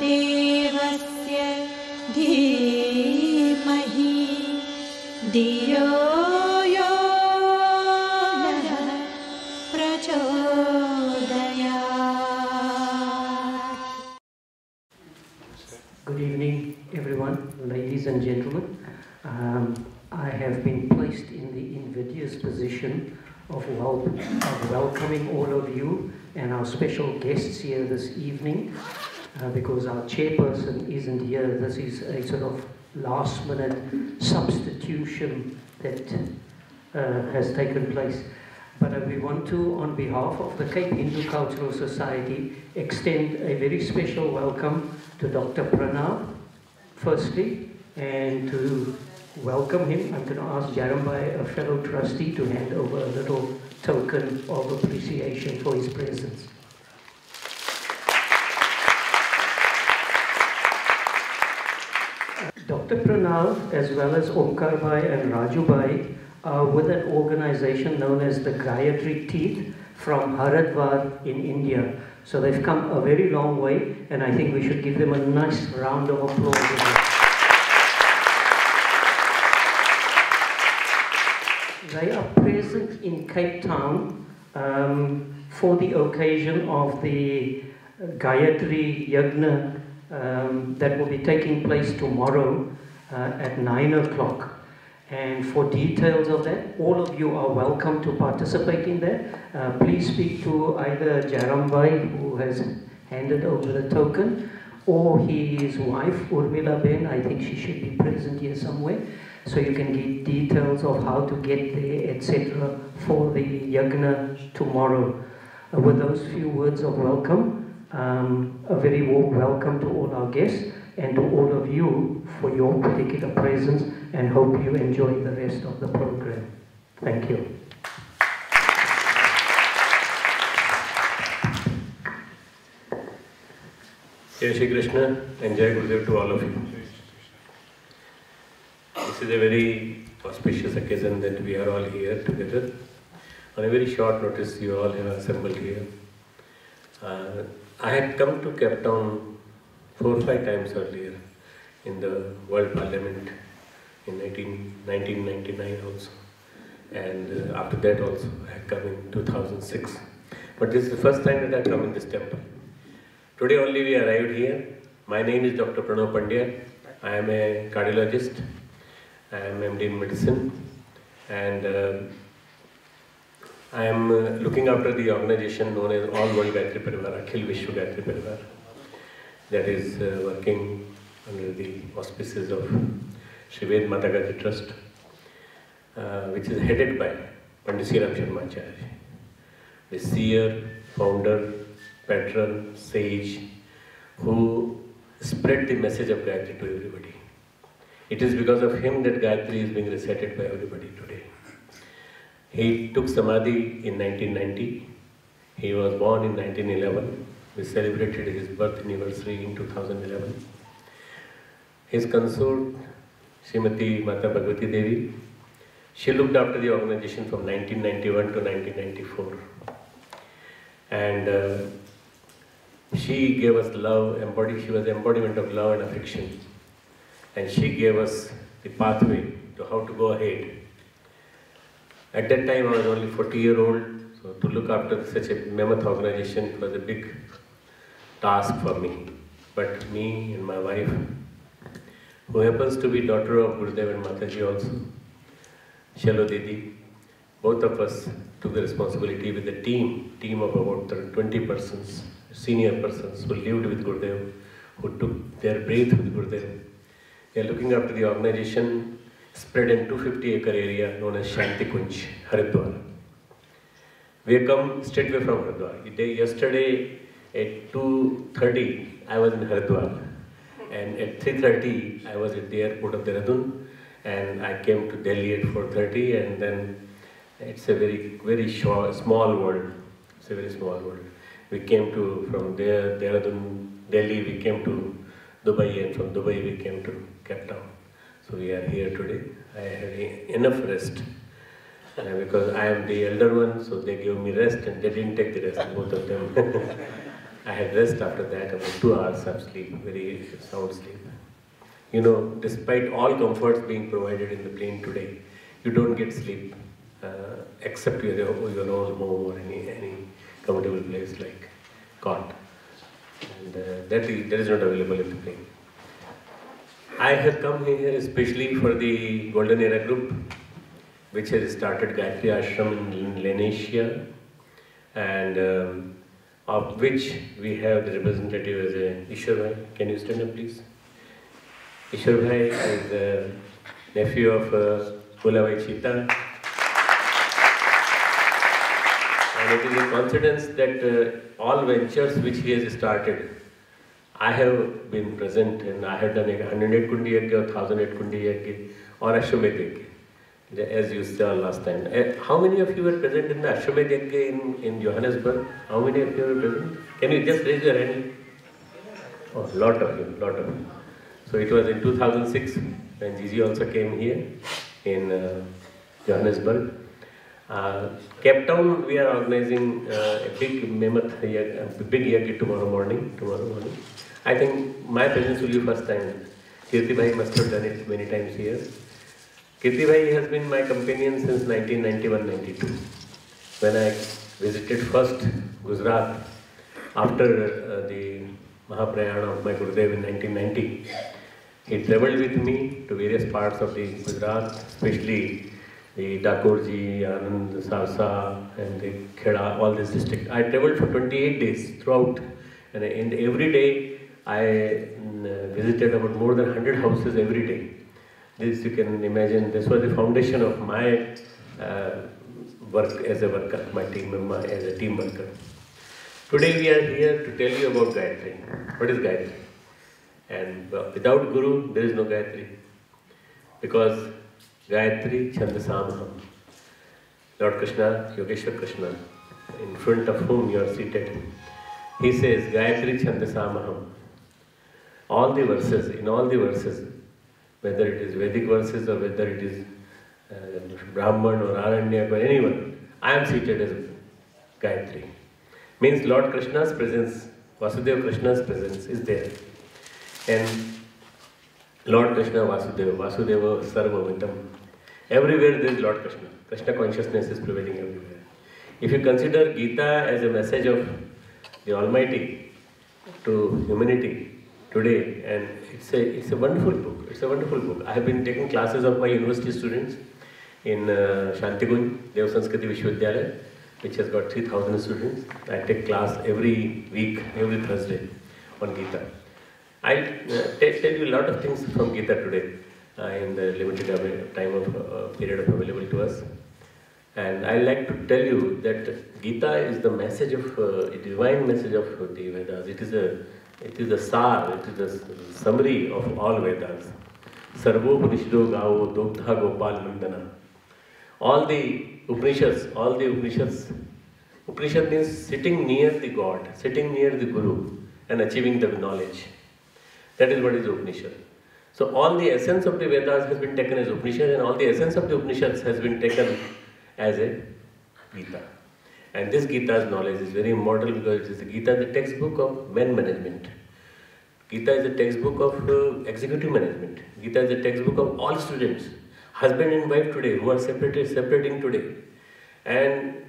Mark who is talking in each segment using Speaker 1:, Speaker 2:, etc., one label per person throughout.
Speaker 1: देवस्य धीमहि धियो यो नः प्रचोदयात्.
Speaker 2: Good evening, everyone, ladies and gentlemen. I have been placed in the invidious position of welcoming all of you and our special guests here this evening because our chairperson isn't here. This is a sort of last-minute substitution that has taken place. But we want to, on behalf of the Cape Hindu Cultural Society, extend a very special welcome to Dr. Pranav, firstly, and to welcome him, I'm going to ask Jarambai, a fellow trustee, to hand over a little token of appreciation for his presence. Dr. Pranav, as well as Omkarbai and Rajubai, are with an organization known as the Gayatri Teeth from Haridwar in India. So they've come a very long way, and I think we should give them a nice round of applause. They are present in Cape Town for the occasion of the Gayatri Yagna that will be taking place tomorrow at 9 o'clock. And for details of that, all of you are welcome to participate in that. Please speak to either Jarambai, who has handed over the token, or his wife, Urmila Ben. I think she should be present here somewhere. So you can get details of how to get there, etc. for the Yagna tomorrow. With those few words of welcome, a very warm welcome to all our guests and to all of you for your particular presence, and hope you enjoy the rest of the program. Thank you.
Speaker 3: Jai Shri Krishna and Jai Gurudev to all of you. This is a very auspicious occasion that we are all here together. On a very short notice, you all have assembled here. I had come to Cape Town 4 or 5 times earlier in the World Parliament in 1999 also. And after that also, I had come in 2006. But this is the first time that I come in this temple. Today only we arrived here. My name is Dr. Pranav Pandya. I am a cardiologist. I am MD in medicine, and I am looking after the organization known as All World Gayatri Pariwar, Akhil Vishwavidyalaya Pariwar, that is working under the auspices of Shri Mata Gayatri Trust, which is headed by Pandit Sriram Sharmacharya, the seer, founder, patron, sage, who spread the message of Gayatri to everybody. It is because of him that Gayatri is being recited by everybody today. He took Samadhi in 1990. He was born in 1911. We celebrated his birth anniversary in 2011. His consort, Srimati Mata Bhagavati Devi, she looked after the organization from 1991 to 1994. And she gave us love, she was the embodiment of love and affection. And she gave us the pathway to how to go ahead. At that time, I was only 40-year-old, so to look after such a mammoth organization was a big task for me. But me and my wife, who happens to be daughter of Gurudev and Mataji also, Shalo Didi, both of us took the responsibility with a team of about 20 persons, senior persons who lived with Gurudev, who took their breath with Gurudev. We are looking after the organization spread in 250-acre area known as Shantikunj, Haridwar. We have come straight away from Haridwar. Yesterday at 2:30, I was in Haridwar, and at 3:30, I was at the airport of Dehradun, and I came to Delhi at 4:30, and then it's a very small world. It's a very small world. We came from there, Dehradun, Delhi, we came to Dubai, and from Dubai we came to Cape Town. So we are here today. I had enough rest because I am the elder one, so they gave me rest and they didn't take the rest, both of them. I had rest after that, about 2 hours of sleep, very sound sleep. You know, despite all comforts being provided in the plane today, you don't get sleep except your own home or any comfortable place like cot. And that is not available in the plane. I have come here especially for the Golden Era group, which has started Gayatri Ashram in Lenasia, and of which we have the representative as a Ishwar Bhai. Can you stand up, please? Ishwar Bhai is the nephew of Bhulabhai Chita. And it is a coincidence that all ventures which he has started, I have been present, and I have done 108 Kundi Yajna or 1008 Kundi Yajna or Ashwamedh Yajna, as you saw last time. How many of you were present in the Ashwamedh Yajna in Johannesburg? How many of you were present? Can you just raise your hand? Oh, lot of you. So it was in 2006 when Gigi also came here in Johannesburg. Cape Town, we are organizing a big yajna tomorrow morning. I think my presence will be first time. Kirti Bhai must have done it many times here. Kirti Bhai has been my companion since 1991-92. When I visited first Gujarat after the Mahaprayana of my Gurudev in 1990, he travelled with me to various parts of the Gujarat, especially the Dakurji, Anand, Sarsa, and the Kheda, all these districts. I travelled for 28 days throughout, and every day I visited about more than 100 houses every day. This you can imagine, this was the foundation of my work as a worker, my team member, as a team worker. Today we are here to tell you about Gayatri. What is Gayatri? And without Guru, there is no Gayatri. Because Gayatri Chandasamaham. Lord Krishna, Yogeshwar Krishna, in front of whom you are seated, he says, Gayatri Chandasamaham. All the verses, in all the verses, whether it is Vedic verses or whether it is Brahman or Aranyak or anyone, I am seated as Gayatri. Means Lord Krishna's presence, Vasudhaiva Krishna's presence is there. And Lord Krishna Vasudhaiva Sarvamitam. Everywhere there is Lord Krishna. Krishna consciousness is prevailing everywhere. If you consider Gita as a message of the Almighty to humanity today, and it's a wonderful book. It's a wonderful book. I have been taking classes of my university students in Shantikunj, Sanskriti Vishwavidyalaya, which has got 3,000 students. I take class every week, every Thursday on Gita. I'll tell you a lot of things from Gita today in the limited time of period of available to us. And I like to tell you that Gita is the message of a divine message of the Vedas. It is a sar, it is a summary of all Vedas. Sarvo Upanishado Gao Dogdha Gopal Nandana. All the Upanishads, Upanishad means sitting near the God, sitting near the Guru and achieving the knowledge. That is what is Upanishad. So all the essence of the Vedas has been taken as Upanishad, and all the essence of the Upanishads has been taken as a Gita. And this Gita's knowledge is very immortal because it is the Gita, the textbook of men management. Gita is a textbook of executive management. Gita is a textbook of all students, husband and wife today, who are separating today. And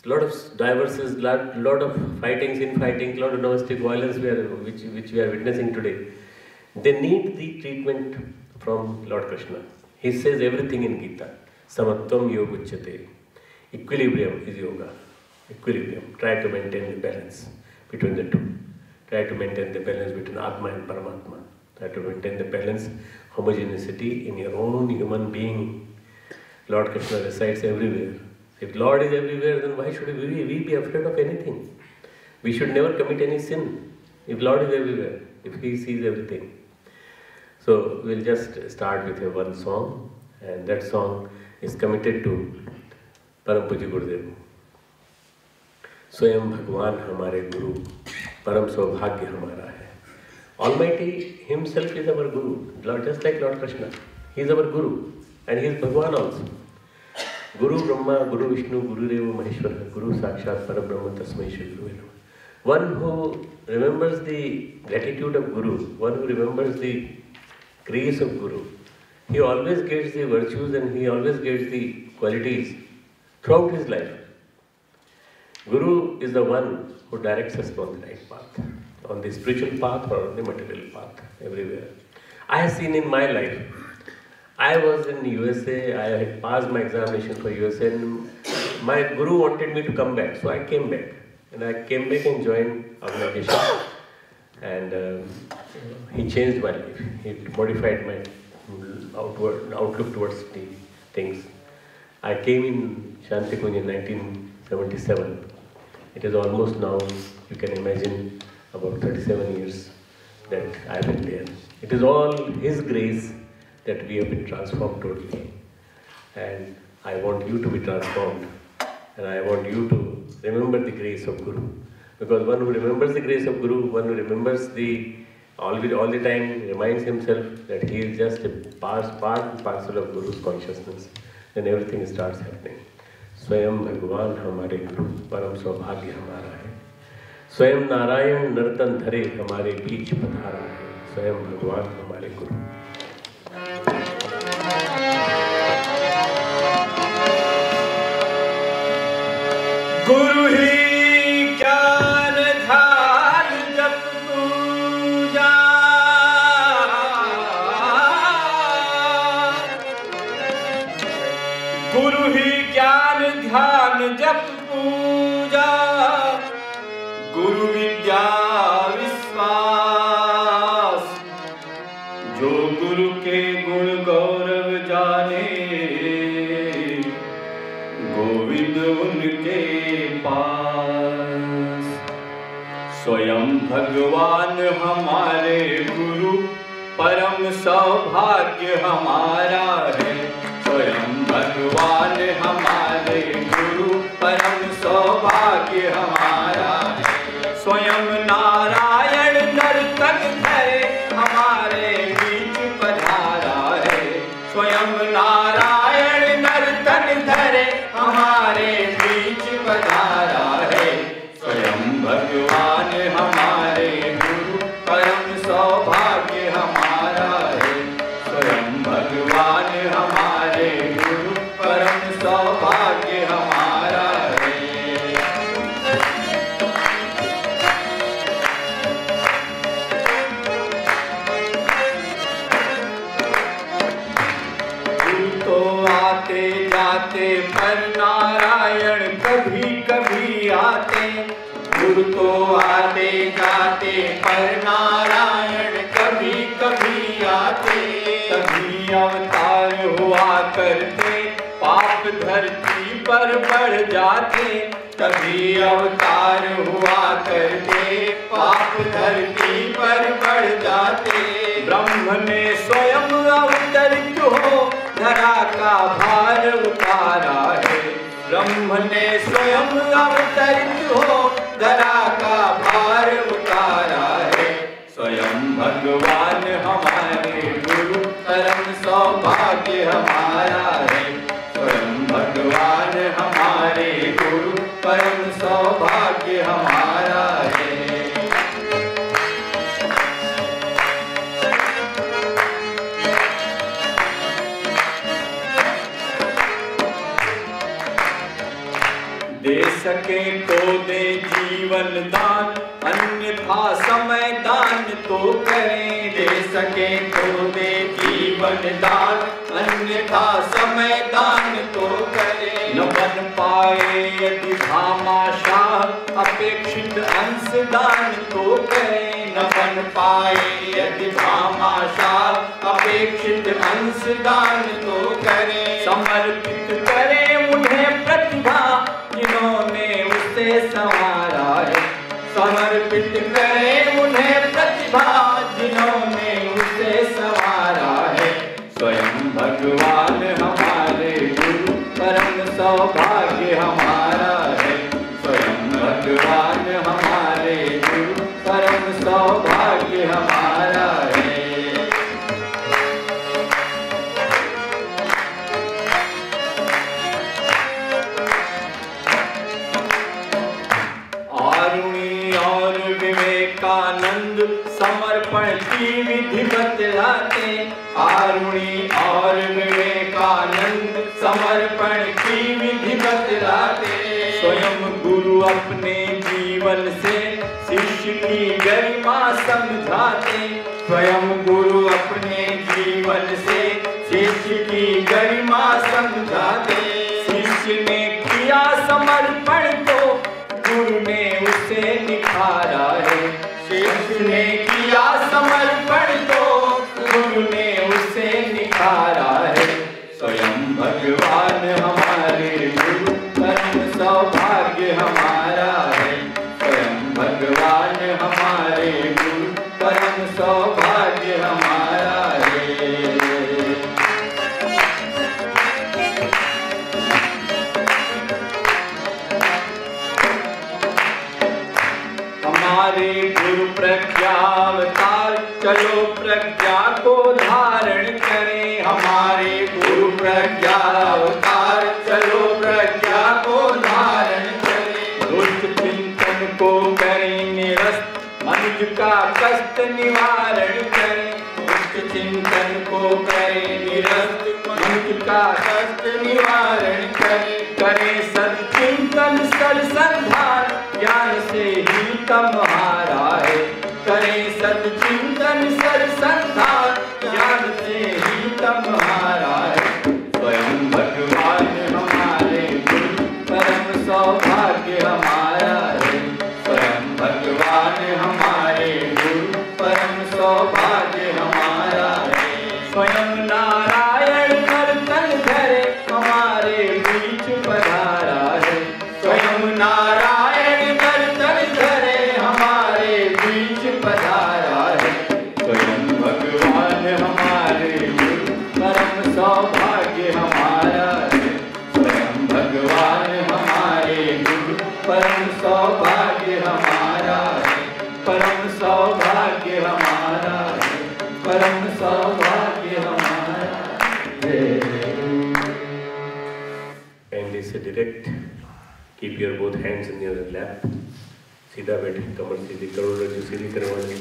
Speaker 3: a lot of diverses, lot of fightings, infighting, lot of domestic violence which we are witnessing today. They need the treatment from Lord Krishna. He says everything in Gita. Samatvam yoguchyate. Equilibrium is yoga. Equilibrium. Try to maintain the balance between the two. Try to maintain the balance between Atma and Paramatma. Try to maintain the balance, homogeneity in your own human being. Lord Krishna resides everywhere. If Lord is everywhere, then why should we be afraid of anything? We should never commit any sin. If Lord is everywhere, if He sees everything. So we'll just start with one song, and that song is committed to Param Puji Gurudev. Swayam Bhagwan Hamare Guru, Param Saubhagya Hamara hai. Almighty Himself is our Guru, just like Lord Krishna. He is our Guru, and He is Bhagwan also. Guru Brahma, Guru Vishnu, Guru Deva Maheshwara, Guru Sakshat Parabrahma Tasmai Shri Guru Namaha. One who remembers the gratitude of Guru, one who remembers the grace of Guru, he always gets the virtues and he always gets the qualities throughout his life. Guru is the one who directs us on the right path, on the spiritual path or on the material path, everywhere. I have seen in my life, I was in USA, I had passed my examination for USA and my Guru wanted me to come back, so I came back. And I came back and joined organization and he changed my life. He modified my outlook towards the things. I came in Shantikunj in 1977. It is almost now, you can imagine, about 37 years that I have been there. It is all His grace that we have been transformed totally. And I want you to be transformed. And I want you to remember the grace of Guru. Because one who remembers the grace of Guru, one who remembers all the time reminds himself that he is just a part and parcel of Guru's consciousness, then everything starts happening. Swayam Bhagwan Hamare Guru, Param Saubhagya Hamara hai. Swayam Narayan Nartan Dhare Hamare Beech Padhara hai. Swayam Bhagwan Hamare Guru.
Speaker 4: गुरु ही ज्ञान ध्यान जप पूजा, गुरु ही ज्ञान ध्यान जप पूजा, गुरु विद्या विश्वास, जो गुरु के गुण गौरव जाने, गोविंद उनके पास। स्वयं भगवान हमारे गुरु, परम सौभाग्य हमारा है। स्वयं भगवान हमारे गुरु, परम सौभाग्य हमारा है। स्वयं नारायण नर्तन धरे हमारे बीच पधारा है। स्वयं नारायण नर्तन धरे हमारे बीच पधारा है। स्वयं भगवान हमारे गुरु, परम सौभाग्य हमारा है। स्वयं भगवान हमारे गुरु, परम सौभाग्य हमारा है। गुरु तो आते जाते पर नारायण कभी कभी आते। गुरु तो आते जाते पर नारायण कभी कभी आते। कभी अवतार हुआ करते, पाप धरती पर बढ़ जाते। कभी अवतार हुआ करते, पाप धरती पर बढ़ जाते। ब्रह्म ने स्वयं अवतरित हो धरा का भार उतारा है। ब्रह्म ने स्वयं अवतरित हो धरा का भार उतारा है। स्वयं भगवान हमारे गुरु, परम सौभाग्य हमारा है। स्वयं भगवान हमारे गुरु, परम सौभाग्य हमारा है। दे सके तो दे जीवन दान, अन्यथा समय दान तो करें। दे सके तो दे जीवन दान, अन्यथा समय दान तो करें। न बन पाए यदि भामाशाह, अपेक्षित अंश दान तो करें। न बन पाए यदि भामाशाह, अपेक्षित अंश दान तो करें। समर्पित करें उन्हें प्रतिभा, जिन्होंने उसे संवारा है। समर्पित करें उन्हें प्रतिभा, जिन्होंने उसे संवारा है। स्वयं भगवान हमारे गुरु, परम सौभाग्य हमारा है। स्वयं भगवान हमारे गुरु, परम सौभाग्य हमारा है। समर्पण की विधि बतलाते, आरुणि और विवेकानंद समर्पण की विधि बतलाते। स्वयं गुरु अपने जीवन से शिष्य की गरिमा समझाते, स्वयं गुरु अपने जीवन से शिष्य की गरिमा समझाते। शिष्य ने किया समर्पण तो गुरु ने उसे निखारा है, शिष्य ने किया समर्पण तो गुरु ने उसे निखारा है। स्वयं भगवान हमारे गुरु, परम सौभाग्य हमारा है। स्वयं भगवान हमारे गुरु, परम सौभाग्य हमारा है। हमारे गुरु प्रज्ञावतार, चलो प्रज्ञा को धारण करें। हमारे गुरु प्रज्ञावतार, चलो प्रज्ञा को धारण करें। दुष्ट चिंतन को करें निरस्त, मनुष्य का कष्ट निवारण करें। दुष्ट चिंतन को करें निरस्त, मनुष्य का कष्ट निवारण करें। करें सदचिंतन सत्संधान, ज्ञान से ही तुम्हारा है। करें सदचिंतन सत्संधान, ज्ञान से ही तुम्हारा है। स्वयं भगवान हमारे गुरु, परम सौभाग्य हमारा है। स्वयं भगवान हमारे गुरु, परम सौभाग्य हमारा है। स्वयं नारायण नर्तन धरे, हमारे बीच पधारा है। स्वयं नारायण नर्तन धरे, हमारे बीच पधारा है। स्वयं भगवान हमारे गुरु, परम सौभाग्य हमारा है। स्वयं भगवान हमारे गुरु, परम सौभाग्य हमारा है। परम सौभाग्य हमारा है। परम सौभाग्य हमारा है।
Speaker 3: Kindly sit direct. Keep your both hands in your lap. सीधा बैठे, कमर સીધી, કરોડરજ્જુ સીધી કરવાની,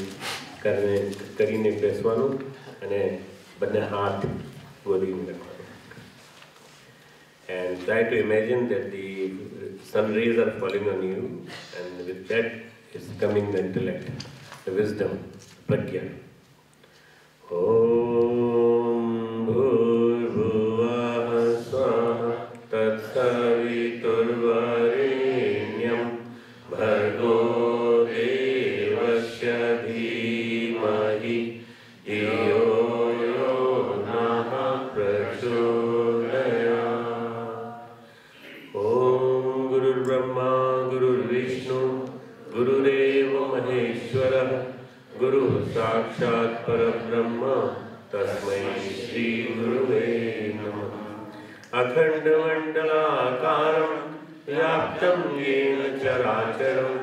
Speaker 3: કરીને બેસવાનું અને બંને હાથ ગોદીમાં રાખવાનું. And try to imagine that the sun rays are falling on you, and with that is coming the intellect, the wisdom, pragya. Om Bhurvuvah Swaha Tatsaviturvarenyam Bhargo Devasya Dhimahi Dhiyo Yo Nah Prachodayat. Om Gurur Brahma Gurur Vishnu Gurudeva Maheshwara Guru Sakshat Parabrahma Tasmai Shri Guruve Namah. Akhand Mandalakaram Vyaptam Yena Characharam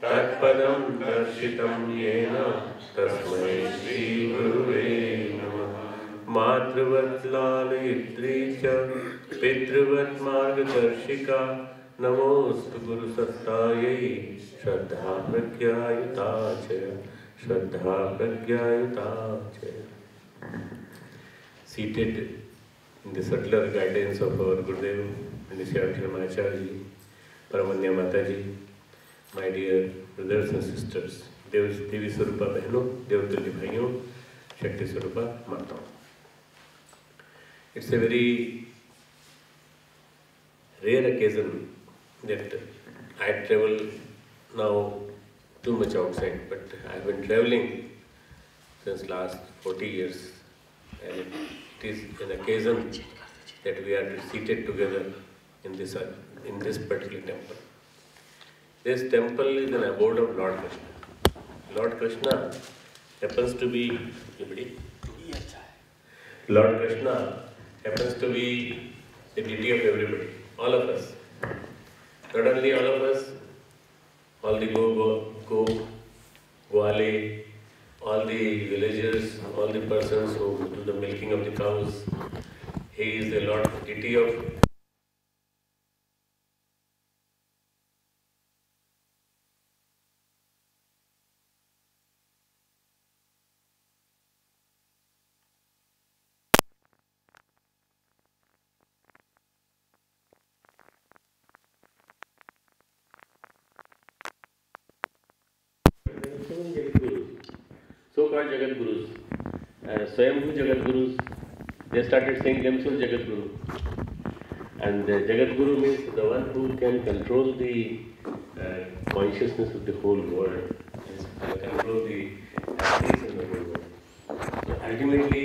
Speaker 3: Tatpadam Darshitam Yena Tasmai Shri Guruve Namah. Matravat Lalayitri Cha Pitravat Margadarshika Namostu Guru Sattayai Shraddha Pragyayuta Chaya Shraddha Pragyayuta Chaya. Seated in the subtler guidance of our Gurudev and the Shantikunj Mahacharya, Paramanya Mataji, my dear brothers and sisters, Devi Swarupa Behno, Devtulya Bhaiyon, Shakti Swarupa Mataon. It's a very rare occasion that I travel now too much outside, but I've been traveling since last 40 years, and it is an occasion that we are seated together in this particular temple. This temple is an abode of Lord Krishna. Lord Krishna happens to be Lord Krishna happens to be the deity of everybody, all of us. Not only all of us, all the Gwale, all the villagers, all the persons who do the milking of the cows. He is the Lord deity of got Jagat Gurus. Swayambhu Jagat Gurus, they started saying themselves Jagat Guru. And the Jagat Guru means the one who can control the consciousness of the whole world, control the activities in the whole world. So ultimately,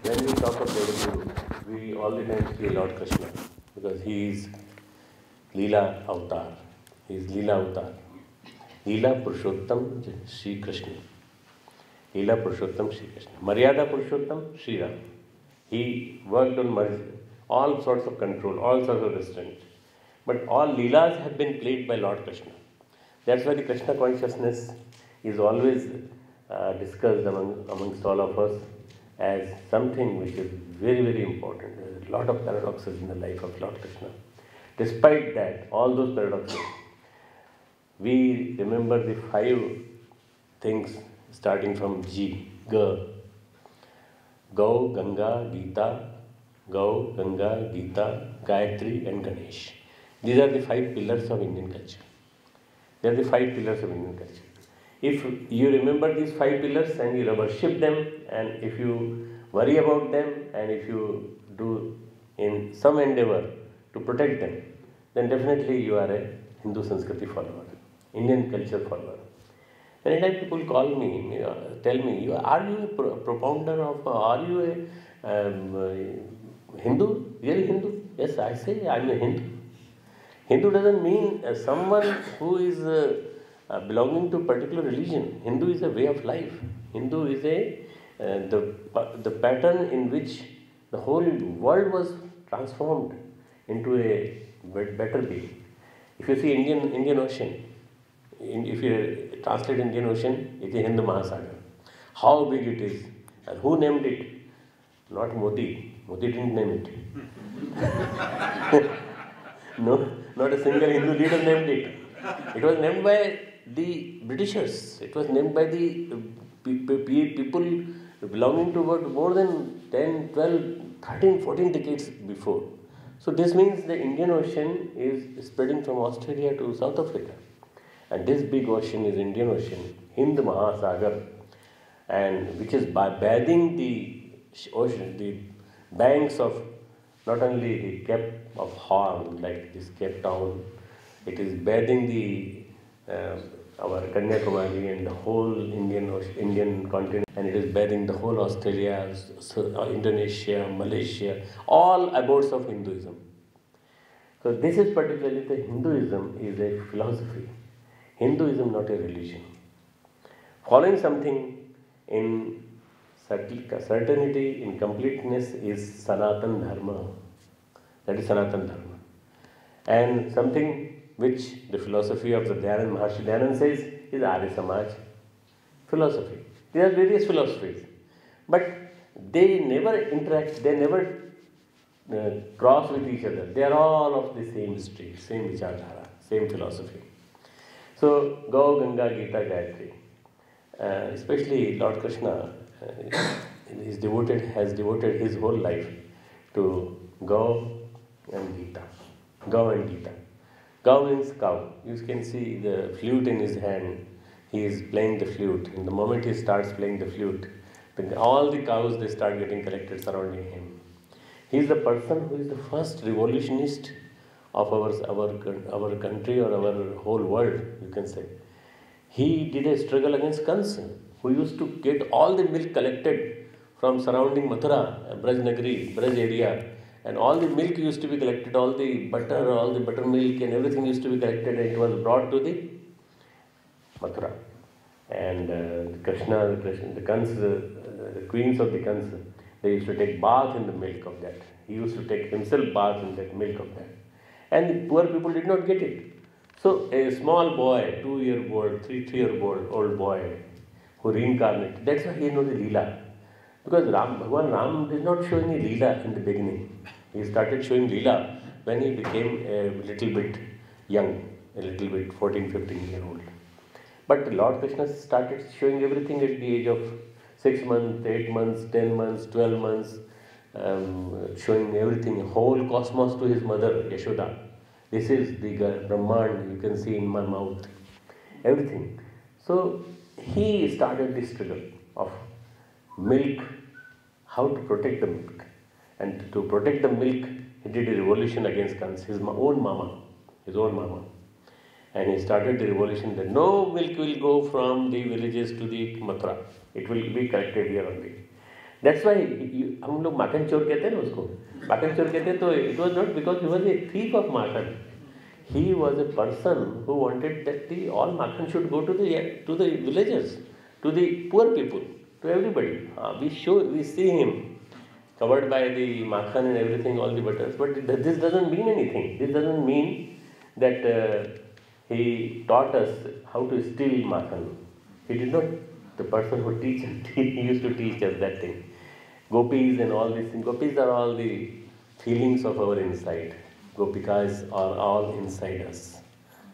Speaker 3: when we talk of Jagat Guru, we all the time see Lord Krishna, because he is Leela Avatar. He is Leela Avatar. Leela Purushottam Shri Krishna. Leela Purushottam Shri Krishna. Maryada Purushottam Shri Ram. He worked on all sorts of control, all sorts of restraint. But all Leelas have been played by Lord Krishna. That's why the Krishna consciousness is always discussed amongst all of us as something which is very, very important. There is a lot of paradoxes in the life of Lord Krishna. Despite that, all those paradoxes, we remember the 5 things starting from G, G. Gau, Ganga, Gita, Gau, Ganga, Gita, Gayatri and Ganesh. These are the 5 pillars of Indian culture. They are the 5 pillars of Indian culture. If you remember these 5 pillars and you worship them, and if you worry about them, and if you do in some endeavor to protect them, then definitely you are a Hindu Sanskriti follower, Indian culture follower. Many times people call me, tell me, are you a propounder of, are you a Hindu? Really Hindu? Yes, I say I am a Hindu. Hindu doesn't mean someone who is belonging to a particular religion. Hindu is a way of life. Hindu is the pattern in which the whole world was transformed into a better being. If you see Indian Ocean, if you translate Indian Ocean, it is Hindu Mahasagar. How big it is, and who named it? Not Modi. Modi didn't name it. No, not a single Hindu leader named it. It was named by the Britishers. It was named by the people belonging to about more than 10, 12, 13, 14 decades before. So this means the Indian Ocean is spreading from Australia to South Africa. And this big ocean is Indian Ocean, Hind Mahasagar, and which is bathing the ocean, the banks of not only the Cape of Horn, like this Cape Town, it is bathing our Kanyakumari and the whole Indian continent, and it is bathing the whole Australia, Indonesia, Malaysia, all abodes of Hinduism. So this is particularly the Hinduism is a philosophy. Hinduism not a religion. Following something in certainty, in completeness is Sanatan Dharma. That is Sanatan Dharma. And something which the philosophy of the Maharshi Dayanand says is Arya Samaj philosophy. There are various philosophies, but they never interact, they never cross with each other. They are all of the same street, same vichardhara, same philosophy. So, Gau, Ganga, Gita, Gayatri. Especially Lord Krishna has devoted his whole life to Gau and Gita. Gau and Gita. Gau means cow. You can see the flute in his hand. He is playing the flute. And the moment he starts playing the flute, all the cows, they start getting collected surrounding him. He is the person who is the first revolutionist of our country or our whole world, you can say. He did a struggle against Kansa, who used to get all the milk collected from surrounding Mathura, Braj Nagari, Braj area, and all the milk used to be collected, all the buttermilk and everything used to be collected, and it was brought to the Mathura. And Krishna, the Kansa, the queens of the Kansa, they used to take bath in the milk of that. He used to take himself bath in that milk of that. And the poor people did not get it. So a small boy, 2-year-old, 3-year-old boy who reincarnated, that's why he knows the Leela. Because Bhagwan Ram did not show any Leela in the beginning. He started showing Leela when he became a little bit young, a little bit 14, 15-year-old. But Lord Krishna started showing everything at the age of 6 months, 8 months, 10 months, 12 months, showing everything, whole cosmos to his mother, Yashoda. This is the Brahman you can see in my mouth. Everything. So he started this struggle. of milk, how to protect the milk. And to protect the milk, he did a revolution against his own mama. And he started the revolution that no milk will go from the villages to the Mathura. It will be collected here only. That's why हम लोग माखन चोर कहते हैं ना उसको. माखन चोर कहते हैं तो it was not because he was a thief of Makhan. He was a person who wanted that all makhan should go to the villagers, to the poor people, to everybody. We see him covered by the makhan and everything, all the butters. But this doesn't mean anything. This doesn't mean that he taught us how to steal makhan. He did not. The person who he used to teach us that thing. Gopis and all these things. Gopis are all the feelings of our inside. Gopikas are all inside us.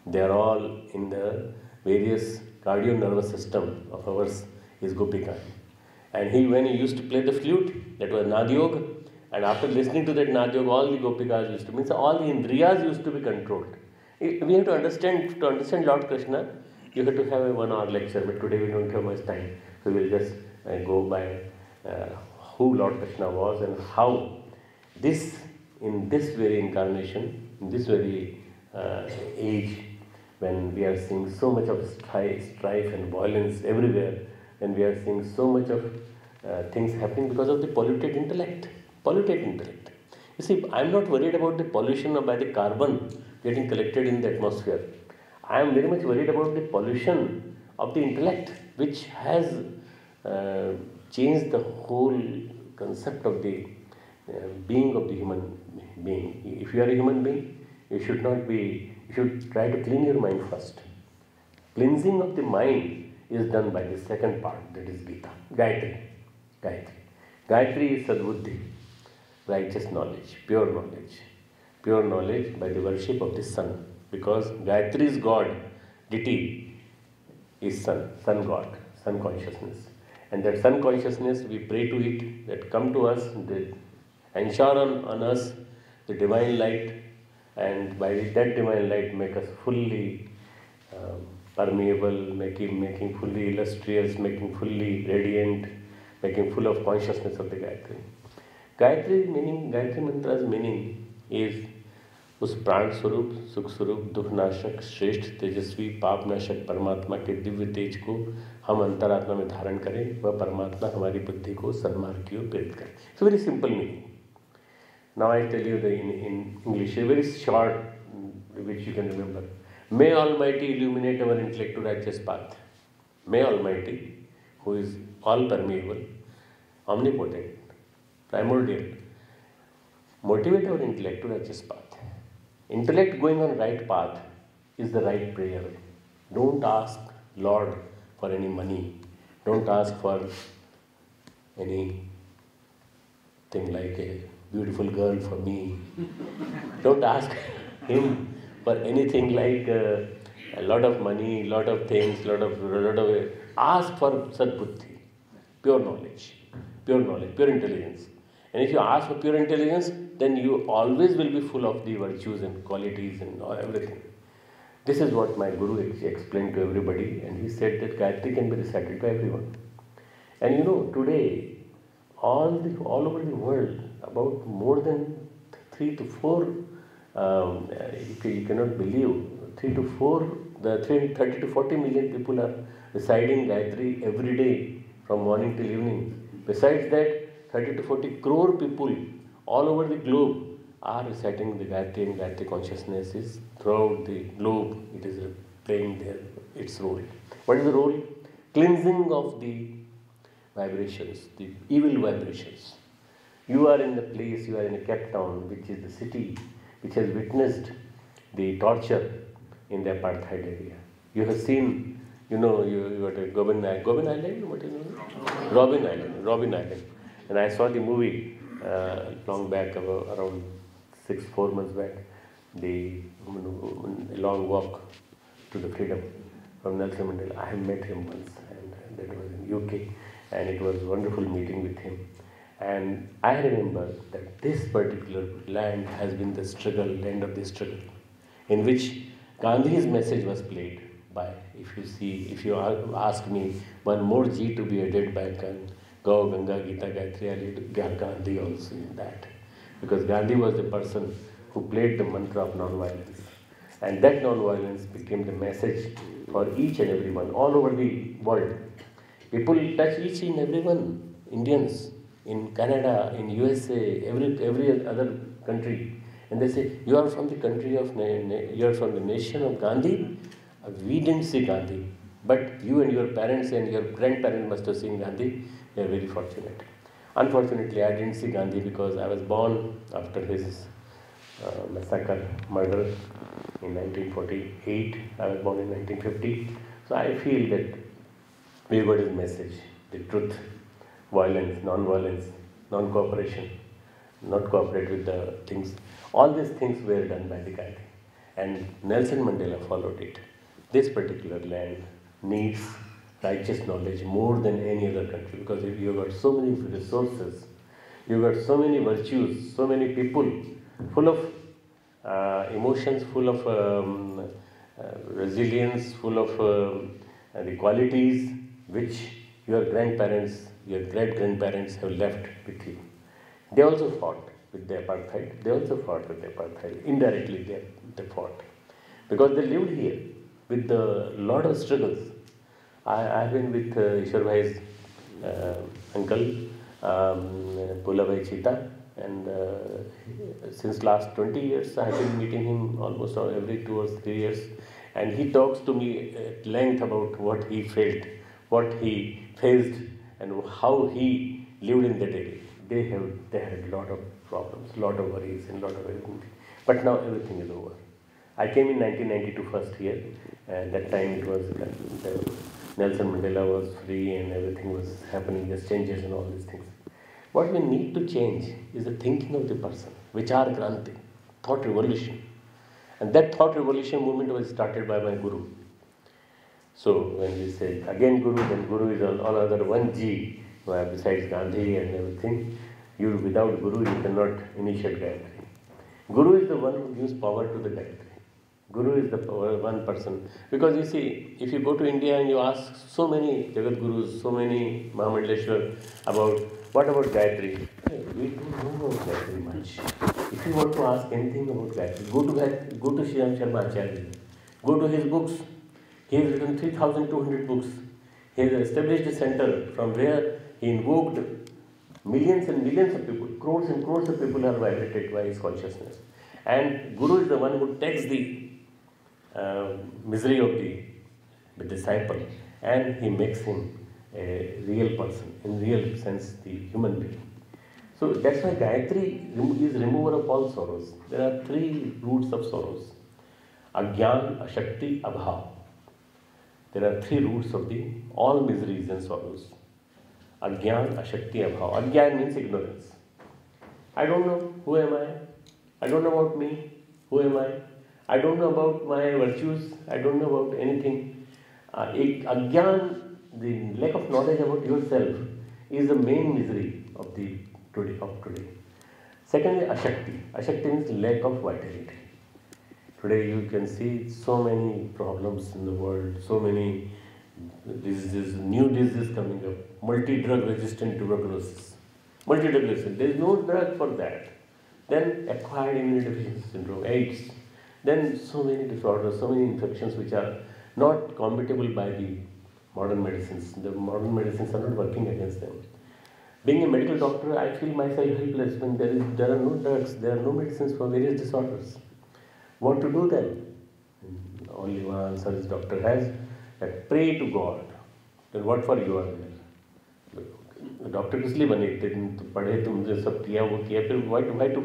Speaker 3: They are all in the various cardio nervous system of ours is Gopika. And when he used to play the flute, that was Nadyog, and after listening to that Nadyog, all the Gopikas used to, means all the Indriyas used to be controlled. We have to understand Lord Krishna, you have to have a 1 hour lecture, but today we don't have much time. So we'll just go by who Lord Krishna was and how in this very incarnation, in this very age, when we are seeing so much of strife and violence everywhere, when we are seeing so much of things happening because of the polluted intellect. You see, I'm not worried about the pollution by the carbon getting collected in the atmosphere. I am very much worried about the pollution of the intellect, which has changed the whole concept of the being of the human being. If you are a human being, you should try to clean your mind first. Cleansing of the mind is done by the second part, that is Gita, Gayatri. Gayatri is Sadbuddhi, righteous knowledge, pure knowledge by the worship of the sun. Because Gayatri's God, deity, is sun God, sun consciousness. And that sun consciousness, we pray to it, that come to us, ensure on us the divine light, and by that divine light make us fully permeable, making fully illustrious, making fully radiant, making full of consciousness of the Gayatri. Gayatri mantra's meaning is उस प्राण स्वरूप, सुख स्वरूप, दुख नाशक, श्रेष्ठ, तेजस्वी, पाप नाशक परमात्मा के दिव्य तेज को हम अंतरात्मा में धारण करें, वह परमात्मा हमारी बुद्धि को सन्मार्ग की ओर प्रेरित करे. It's very simple meaning. Now I tell you in English, a very short, which you can remember. May Almighty illuminate our intellect to righteous path. May Almighty, who is all permeable, omnipotent, primordial, motivate our intellect to righteous path. Intellect going on right path is the right prayer. Don't ask Lord for any money. Don't ask for anything like a beautiful girl for me. Don't ask him for anything like a lot of money, lot of things, lot of. Ask for Sadbuddhi, pure knowledge, pure intelligence. And if you ask for pure intelligence, then you always will be full of the virtues and qualities and everything. This is what my Guru explained to everybody, and he said that Gayatri can be recited by everyone. And you know, today, all over the world, about more than 3 to 4, you cannot believe, 30 to 40 million people are reciting Gayatri every day from morning till evening. Besides that, 30 to 40 crore people all over the globe are reciting the Gayatri, and Gayatri consciousness is throughout the globe. It is playing its role. What is the role? Cleansing of the vibrations, the evil vibrations. You are in the place, you are in a Cape Town, which is the city which has witnessed the torture in the apartheid area. You have seen, you got a Robben Island, what is it? Robben Island. And I saw the movie long back, around 4 months back, the long walk to the freedom from Nelson Mandela. I have met him once, and that was in UK, and it was wonderful meeting with him. And I remember that this particular land has been the struggle, land of the struggle, in which Gandhi's message was played. by. If you ask me one more G to be added by Gau, Ganga, Gita, Gayatri, I need Gandhi also in that. Because Gandhi was the person who played the mantra of non-violence. And that non-violence became the message for each and every one, all over the world. People touch each and every one, Indians, in Canada, in USA, every other country. And they say, you are from the country of, you are from the nation of Gandhi? We didn't see Gandhi, but you and your parents and your grandparents must have seen Gandhi. They are very fortunate. Unfortunately, I didn't see Gandhi because I was born after his massacre, murder in 1948. I was born in 1950. So I feel that we got his message, the truth, violence, non-violence, non-cooperation, not cooperate with the things. All these things were done by the Gandhi. And Nelson Mandela followed it. This particular land needs righteous knowledge more than any other country, because if you've got so many resources, you've got so many virtues, so many people full of emotions, full of resilience, full of the qualities which your grandparents, your great-grandparents have left with you. They also fought with the apartheid. They also fought with the apartheid. Indirectly they fought. Because they lived here with a lot of struggles. I've been with Ishwar Bhai's uncle, Pula Bhai Chita, and since last 20 years I've been meeting him almost every 2 or 3 years, and he talks to me at length about what he felt, what he faced, and how he lived in that area. They had a lot of problems, a lot of worries, and a lot of everything. But now everything is over. I came in 1992 first year, and that time it was Nelson Mandela was free and everything was happening, just changes and all these things. What we need to change is the thinking of the person, Vichar Kranti, thought revolution. And that thought revolution movement was started by my Guru. So when we say again Guru, then Guru is all other one G, besides Gandhi and everything. Without Guru you cannot initiate Gayatri. Guru is the one who gives power to the Gayatri. Guru is the one person. Because you see, if you go to India and you ask so many Jagat Gurus, so many Mahamandleshwar about what about Gayatri, we don't know about Gayatri much. If you want to ask anything about Gayatri, go to Sri Ram Sharma Acharya. Go to his books. He has written 3,200 books. He has established a center from where he invoked millions and millions of people, crores and crores of people are vibrated by his consciousness. And Guru is the one who takes the misery of the disciple and he makes him a real person, in real sense the human being. So that's why Gayatri is remover of all sorrows. There are 3 roots of sorrows. Agyan, Ashakti, Abha. There are 3 roots of all miseries and sorrows. Agyan, Ashakti, Abha. Agyan means ignorance. I don't know who am I. I don't know about me. Who am I? I don't know about my virtues. I don't know about anything. Agyan, the lack of knowledge about yourself, is the main misery of today. Secondly, Ashakti. Ashakti means lack of vitality. Today you can see so many problems in the world, so many diseases, new diseases coming up, multi-drug resistant tuberculosis. Multi-drug resistant, there is no drug for that. Then acquired immunodeficiency syndrome, AIDS. Then so many disorders, so many infections which are not combatable by the modern medicines. The modern medicines are not working against them. Being a medical doctor, I feel myself helpless when there are no drugs, there are no medicines for various disorders. What to do then? Only one answer this doctor has, that pray to God. Then what for you are there? The doctor इसलिए बने पढ़े तुमने सब किया वो किया फिर why to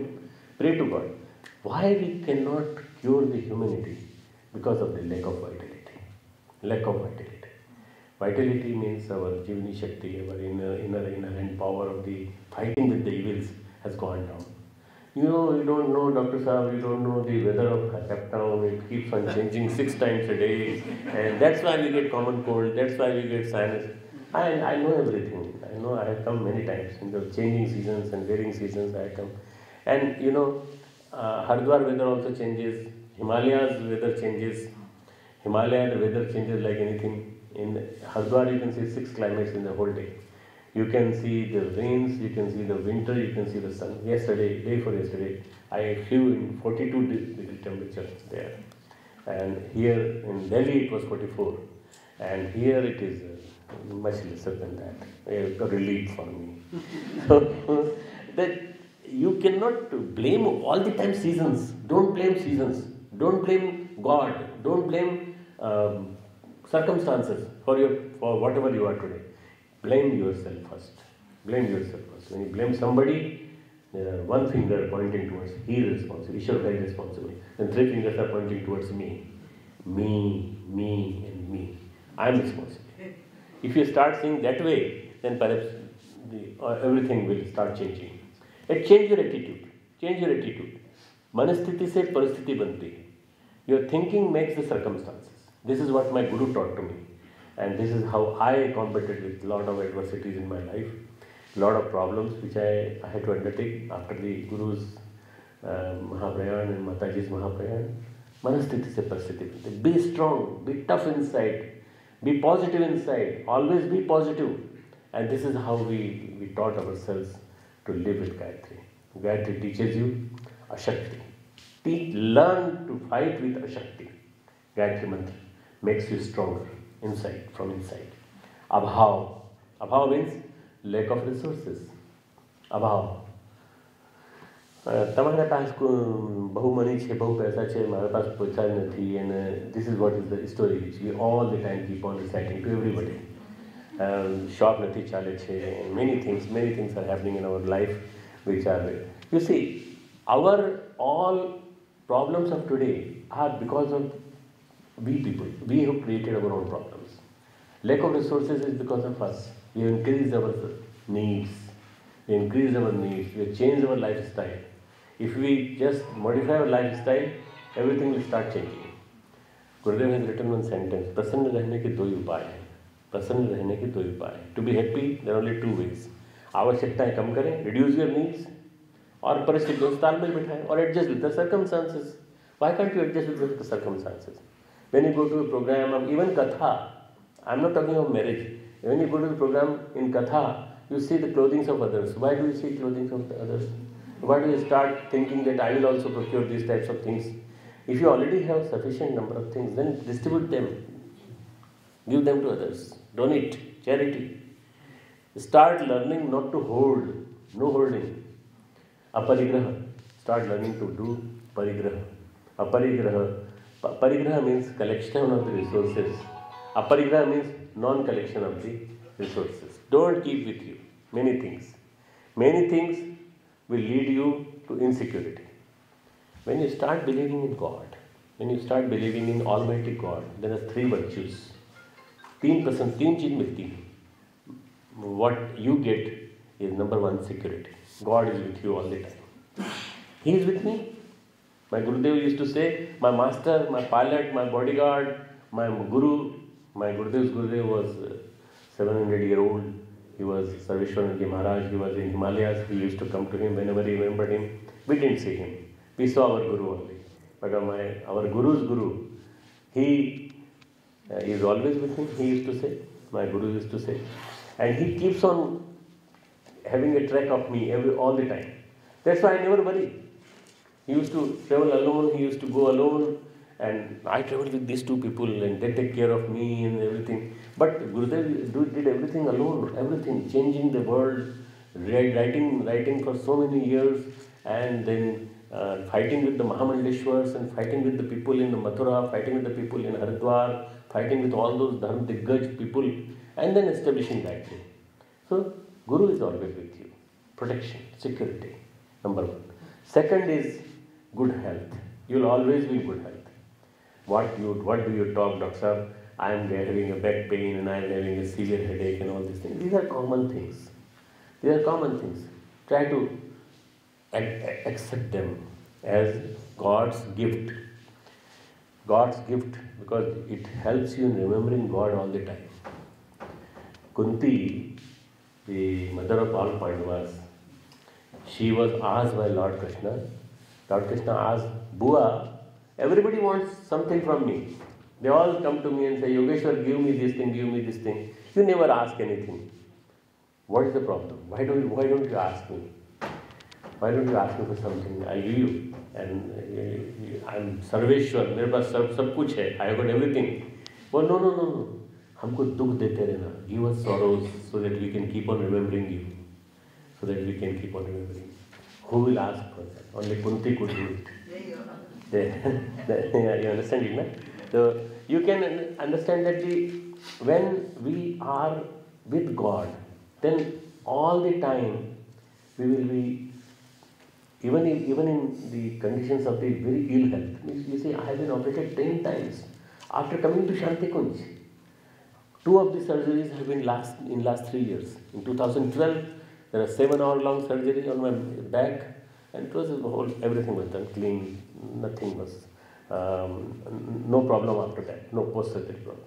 Speaker 3: pray to God? Why we cannot cure the humanity? Because of the lack of vitality. Lack of vitality. Vitality means our Jivani Shakti, our inner power of the fighting with the evils has gone down. You don't know, Dr. Saab, you don't know the weather of Cape Town. It keeps on changing 6 times a day. And that's why we get common cold. That's why we get sinus. I know everything. I know I have come many times. In the changing seasons and varying seasons I have come. And Haridwar weather also changes. Himalayas weather changes. Himalaya, the weather changes like anything. In Haridwar, you can see 6 climates in the whole day. You can see the rains, you can see the winter, you can see the sun. Yesterday, day before yesterday, I flew in 42 degree temperature there. And here in Delhi, it was 44. And here it is much lesser than that. A relief for me. So, that you cannot blame all the time seasons. Don't blame seasons. Don't blame God. Don't blame circumstances for whatever you are today. Blame yourself first. Blame yourself first. When you blame somebody, one finger pointing towards he is responsible, Vishwavidyalaya is responsible. Then 3 fingers are pointing towards me. Me, and me. I am responsible. If you start seeing that way, then perhaps everything will start changing. And change your attitude. Change your attitude. Manasthiti se parasthiti banti. Your thinking makes the circumstances. This is what my guru taught to me. And this is how I combated with a lot of adversities in my life. A lot of problems which I had to undertake after the Guru's Mahaprayan and Mataji's Mahaprayan. Manasthiti se parasthiti banti. Be strong. Be tough inside. Be positive inside. Always be positive. And this is how we taught ourselves to live with Gayatri. Gayatri teaches you Ashakti. Learn to fight with Ashakti. Gayatri Mantra makes you stronger inside, from inside. Abhav. Abhav means lack of resources. Abhav. તમારા pass બહુ money છે, બહુ પૈસા છે, મારા pass પૈસા નથી. And this is what is the story which we all the time keep on reciting to everybody. Shop નથી ચાલે છે. Many things are happening in our life which are, you see, our all problems of today are because of we people. We have created our own problems. Lack of resources is because of us. We have increased our needs. We increased our needs. We have changed our lifestyle. If we just modify our lifestyle, everything will start changing. Gurudev has written one sentence. प्रसन्न रहने के 2 उपाय हैं. प्रसन्न रहने के 2 उपाय. To be happy, there are only 2 ways. आवश्यकताएं कम करें, reduce your needs, और परिस्थितियों से तालमेल बिठाएं, और adjust with the circumstances. Why can't you adjust with the circumstances? When you go to a program of even Katha, I'm not talking of marriage. When you go to the program in Katha, you see the clothing of others. Why do you see clothing of others? Why do you start thinking that I will also procure these types of things? If you already have sufficient number of things, then distribute them. Give them to others. Donate. Charity. Start learning not to hold. No holding. Aparigraha. Start learning to do parigraha. Aparigraha. Parigraha means collection of the resources. Aparigraha means non-collection of the resources. Don't keep with you many things. Many things will lead you to insecurity. When you start believing in God, when you start believing in Almighty God, there are 3 virtues. 3% 3 चीज मिलती है. What you get is number 1, security. God is with you all the time. He is with me. My Gurudev used to say, my master, my pilot, my bodyguard, my guru. My Gurudev's Gurudev was 700-year-old. He was Sarveshwaranji Maharaj. He was in Himalayas. We used to come to him whenever we remembered him. We didn't see him. We saw our Guru only. But our Guru's Guru, he is always with him, he used to say. My Guru used to say. And he keeps on having a track of me all the time. That's why I never worry. He used to travel alone. He used to go alone. And I traveled with these 2 people and they take care of me and everything. But Gurudev did everything alone, everything, changing the world, writing for so many years, and then fighting with the Mahamandeshwars and fighting with the people in the Mathura, fighting with the people in Haridwar, fighting with all those Dharm Diggaj people, and then establishing Gayatri. So, Guru is always with you. Protection, security, number 1. Second is good health. You will always be in good health. What do you talk, doctor? I am having a back pain and I am having a severe headache and all these things. These are common things. Try to accept them as God's gift. God's gift, because it helps you in remembering God all the time. Kunti, the mother of all Pandavas, she was asked by Lord Krishna. Lord Krishna asked, Bua, everybody wants something from me. They all come to me and say, Yogeshwar, give me this thing, give me this thing. You never ask anything. What is the problem? Why don't you ask me? Why don't you ask me for something? I'll give you. And I'm Sarveshwar, मेरे पास सब कुछ है. I have got everything. Well, no. हमको दुख देते रहना. Give us sorrows so that we can keep on remembering you. So that we can keep on remembering. Who will ask for that? Only Kunti could do it. You understand it, no? So you can understand that when we are with God, then all the time we will be, even in the conditions of the very ill health. You see, I have been operated 10 times. After coming to Shantikunj, 2 of the surgeries have been in last 3 years. In 2012, there was 7-hour-long surgery on my back, and it was everything was done clean. Nothing was, no problem after that. No post-surgery problem.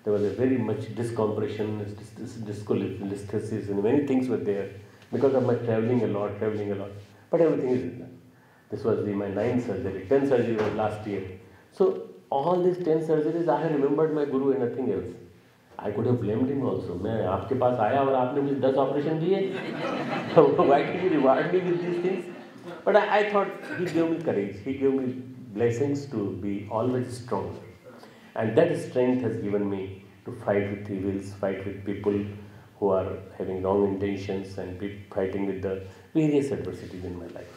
Speaker 3: There was a very much discompression, dystolisthesis, and many things were there because of my traveling a lot. But everything is done. This was my 9th surgery. 10 surgery was last year. So all these 10 surgeries, I have remembered my Guru and nothing else. I could have blamed him also. मैं आपके पास आया और आपने मुझे 10 operation दिए. Why did you reward me with these things? But I thought he gave me courage. He gave me blessings to be always stronger. And that strength has given me to fight with evils, fight with people who are having wrong intentions, and fighting with the various adversities in my life.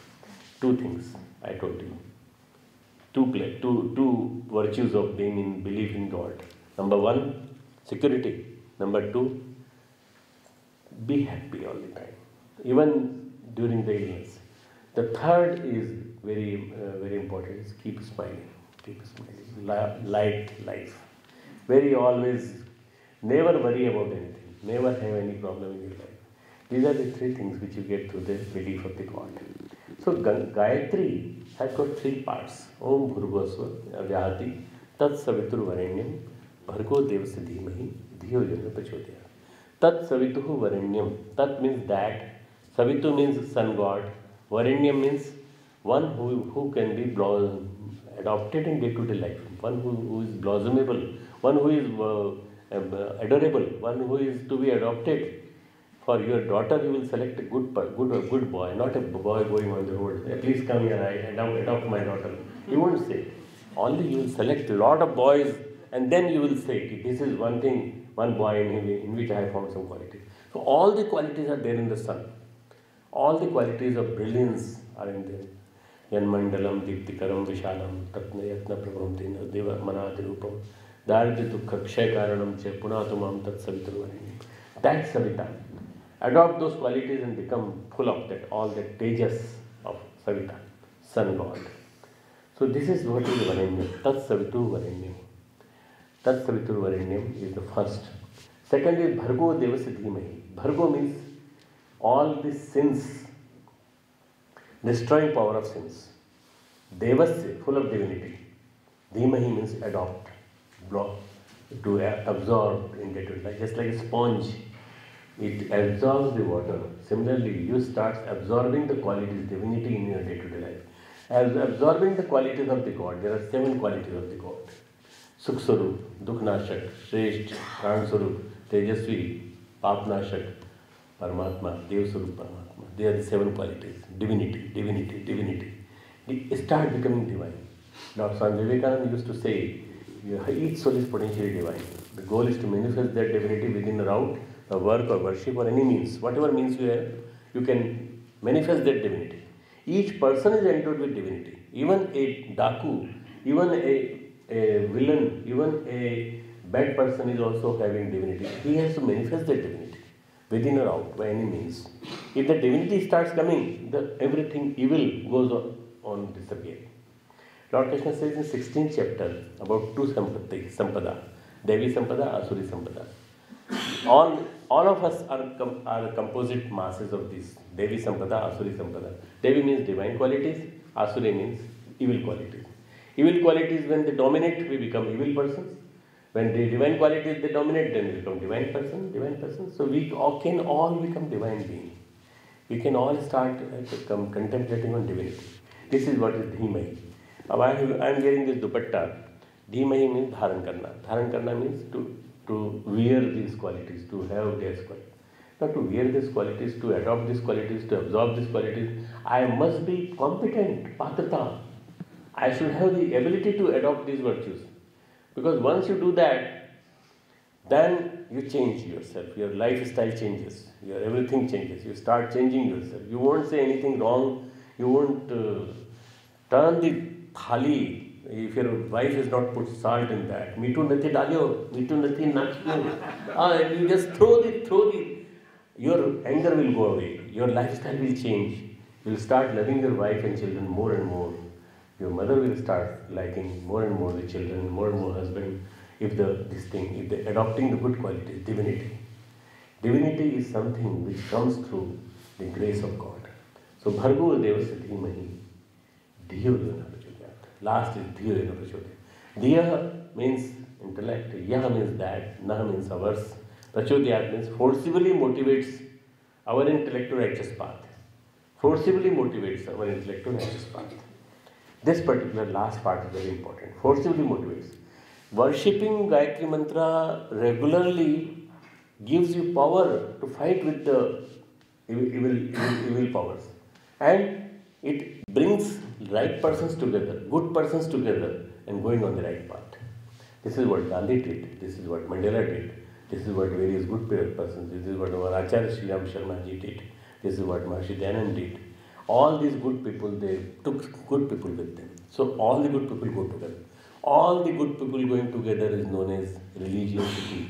Speaker 3: 2 things I told you. Two virtues of being in belief in God. Number 1, security. Number 2, be happy all the time, even during the illness. The third is very important. Is keep smiling. Light life. Always, never worry about anything. Never have any problem in your life. These are the 3 things which you get through the belief of the God. So Gayatri has got 3 parts. Om Bhurvasva Avyahati Tat Savitur Varenyam Bhargo Devasya Dhimahi Dhiyo Jana Prachodaya. Tat Savituhu Varenyam. Tat means that. Savitu means sun god. Varenyam means one who can be adopted in day-to-day life. One who is blossomable. One who is adorable. One who is to be adopted. For your daughter, you will select a good boy, not a boy going on the road. Please come here, I adopt my daughter. You won't say. Only you will select a lot of boys, and then you will say, this is one boy in which I have found some quality. So all the qualities are there in the sun. All the qualities of brilliance are in there. Yan mandalam diptikaram vishalam tatna yatna prabhamtina deva manadirupam daridya dukha kshay karanam che punatumam tat saviturvarenyam. That's Savita. Adopt those qualities and become full of that, all that tejas of Savita, sun god. So this is what is Varenyam. Tat Savitur Varenyam. Tat Savitur Varenyam is the first. Second is Bhargo Devasya Dhimahi. Bhargo means all the sins, destroying power of sins. Devasya, full of divinity. Dhimahi means adopt, block, to absorb in day-to-day life, just like a sponge. It absorbs the water. Similarly, you start absorbing the qualities, divinity in your day-to-day life. As absorbing the qualities of the God, there are 7 qualities of the God. Sukh Swarup, Dukh Nashak, Shresht, Pran Swarup, Tejasvi, Pap Nashak, Paramatma, Dev Swarup Paramatma. They are the 7 qualities. Divinity. They start becoming divine. Dr. Swami Vivekananda used to say, each soul is potentially divine. The goal is to manifest that divinity within a route, a work or worship or any means. Whatever means you have, you can manifest that divinity. Each person is endowed with divinity. Even a daku, even a villain, even a bad person is also having divinity. He has to manifest that divinity within or out by any means. If the divinity starts coming, everything evil goes on disappearing. Lord Krishna says in 16th chapter about 2 sampada, Devi Sampada, Asuri Sampada. All of us are composite masses of these. Devi Sampada, Asuri Sampada. Devi means divine qualities, Asuri means evil qualities. Evil qualities, when they dominate, we become evil persons. When the divine qualities they dominate, then we become divine person. So we can all become divine beings. We can all start contemplating on divinity. This is what is Dhimai. Now I am wearing this dupatta. Dhimahi means dharan karna. Dharan karna means to wear these qualities, to have these qualities. Not to wear these qualities, to adopt these qualities, to absorb these qualities. I must be competent, patrata. I should have the ability to adopt these virtues. Because once you do that, then you change yourself. Your lifestyle changes. Your everything changes. You start changing yourself. You won't say anything wrong. You won't turn the thali. If your wife has not put salt in that, meetu nathi dalyo, meetu nathi nakhyo. You just throw the. Your anger will go away. Your lifestyle will change. You will start loving your wife and children more and more. Your mother will start liking more and more the children, more and more husband. If the adopting the good qualities, divinity. Divinity is something which comes through the grace of God. So Bhargo Devasya Dhimahi Dhiyo Yona Prachodayat. Last is Dhiyo Yona Prachodayat. Dhiya means intellect, Yaha means that, Nah means ours. Prachodayat means forcibly motivates our intellect to righteous path. Forcibly motivates our intellect to righteous path. This particular last part is very important. Forcibly motivates. Worshipping Gayatri Mantra regularly gives you power to fight with the evil powers. And it brings right persons together, good persons together and going on the right path. This is what Gandhi did. This is what Mandela did. This is what various good persons, this is what our Acharya Sri Ram Sharma ji did. This is what Maharishi Dayanand did. All these good people, they took good people with them. So all the good people go together. All the good people going together is known as religiosity,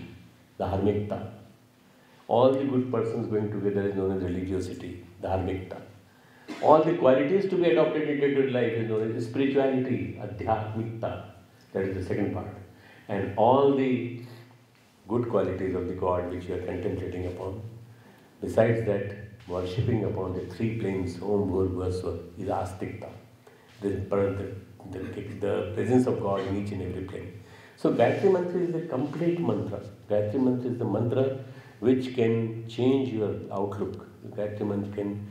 Speaker 3: dharmikta. All the good persons going together is known as religiosity, dharmikta. All the qualities to be adopted in day-to-day life is known as spirituality, adhyatmikta. That is the second part. And all the good qualities of the God which you are contemplating upon. Besides that, worshipping upon the three planes, Om Bhur is Astikta. The presence of God in each and every plane. So Gayatri Mantra is a complete mantra. Gayatri Mantra is the mantra which can change your outlook. Gayatri Mantra can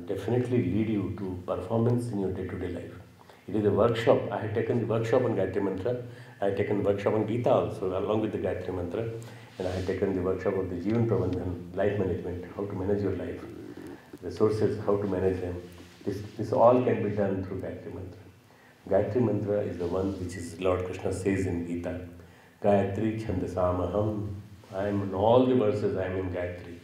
Speaker 3: definitely lead you to performance in your day-to-day life. It is a workshop. I had taken the workshop on Gayatri Mantra. I had taken the workshop on Gita also, along with the Gayatri Mantra. And I had taken the workshop of the Jivan Prabandhan, life management, how to manage your life, resources, how to manage them. This all can be done through Gayatri Mantra. Gayatri Mantra is the one which is Lord Krishna says in Gita. Gayatri Chandasamaham. I am in all the verses, I am in Gayatri.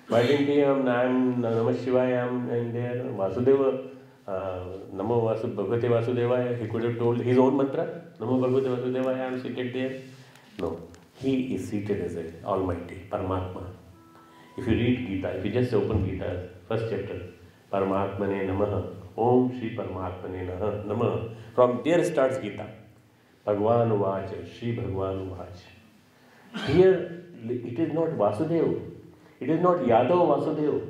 Speaker 3: Why didn't he am Namah Shivaya, I am in there, Vasudhaiva. Namo Bhagavate Vasudevaya, he could have told his own mantra, Namo Bhagavate Vasudevaya, I am seated there. No, he is seated as an Almighty, Paramatma. If you read Gita, if you just open Gita, first chapter, Paramatmane Namaha, Om Shri Paramatmane Namaha. From there starts Gita. Bhagwan Vacha, Shri Bhagwan Vacha. Here, it is not Vasudeva. It is not Yadav Vasudeva.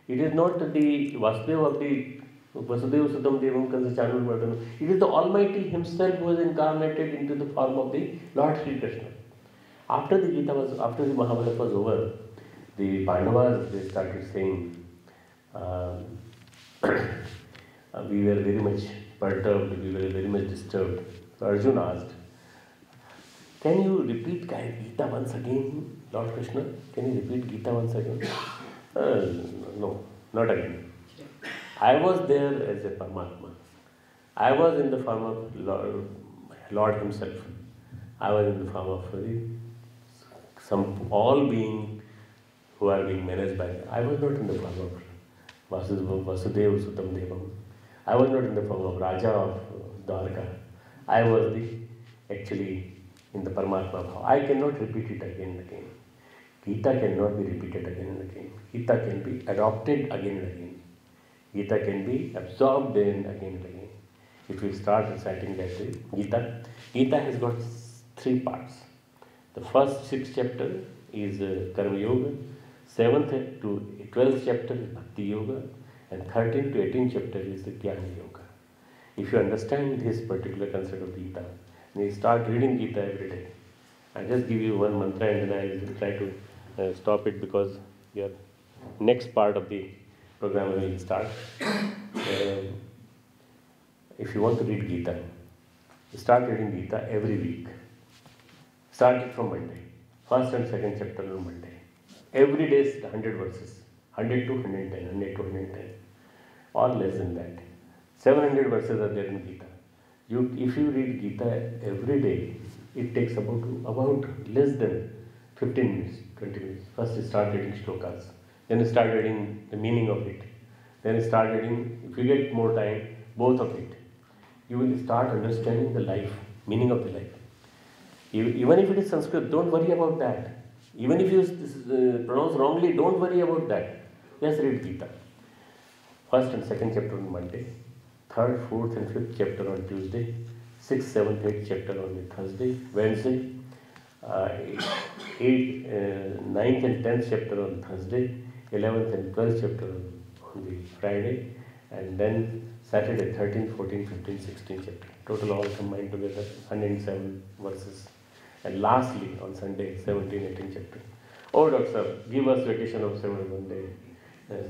Speaker 3: It is not the Vasudeva of the Vasudhaiva Kutumbakam Kansa Chanur Vardhana. It is the Almighty Himself who was incarnated into the form of the Lord Sri Krishna. After the Mahabharata was over, the Pandavas, they started saying, we were very much perturbed, we were very much disturbed. So Arjuna asked, can you repeat Gita once again, Lord Krishna? Can you repeat Gita once again? No, not again. I was there as a Paramatma. I was in the form of Lord Himself. I was in the form of some all being who are being managed by. I was not in the form of Vasudhaiva Kutumbakam. I was not in the form of Raja of Dwarka. I was actually in the Paramatma Bhava. I cannot repeat it again and again. Gita cannot be repeated again and again. Gita can be adopted again and again. Gita can be absorbed in again and again. If we start reciting Gita, Gita has got 3 parts. The first 6 chapters is Karma Yoga, 7th to 12th chapter is Bhakti Yoga, and 13th to 18th chapter is the Jnana Yoga. If you understand this particular concept of Gita, and you start reading Gita every day, I just give you one mantra and then I will try to stop it because your next part of the program will start. If you want to read Gita, Start reading Gita every week. Start it from Monday. First and second chapter on Monday. Every day is 100 verses. 100 to 110, 100 to 110. Or less than that. 700 verses are there in Gita. If you read Gita every day, it takes about less than 15 minutes, 20 minutes. First you start reading shlokas. Then you start reading the meaning of it. Then you start reading, if you get more time, both of it. You will start understanding the life, meaning of the life. Even if it is Sanskrit, don't worry about that. Even if you pronounce wrongly, don't worry about that. Just read Gita. First and second chapter on Monday. Third, fourth and fifth chapter on Tuesday. Sixth, seventh, eighth chapter on the Thursday, Wednesday. Ninth and 10th chapter on Thursday. 11th and 12th chapter on the Friday. And then Saturday, 13th, 14th, 15th, 16th chapter. Total all combined together, 107 verses. And lastly, on Sunday, 17th, 18th chapter. Oh, Doctor Sir, give us vacation of 1 day.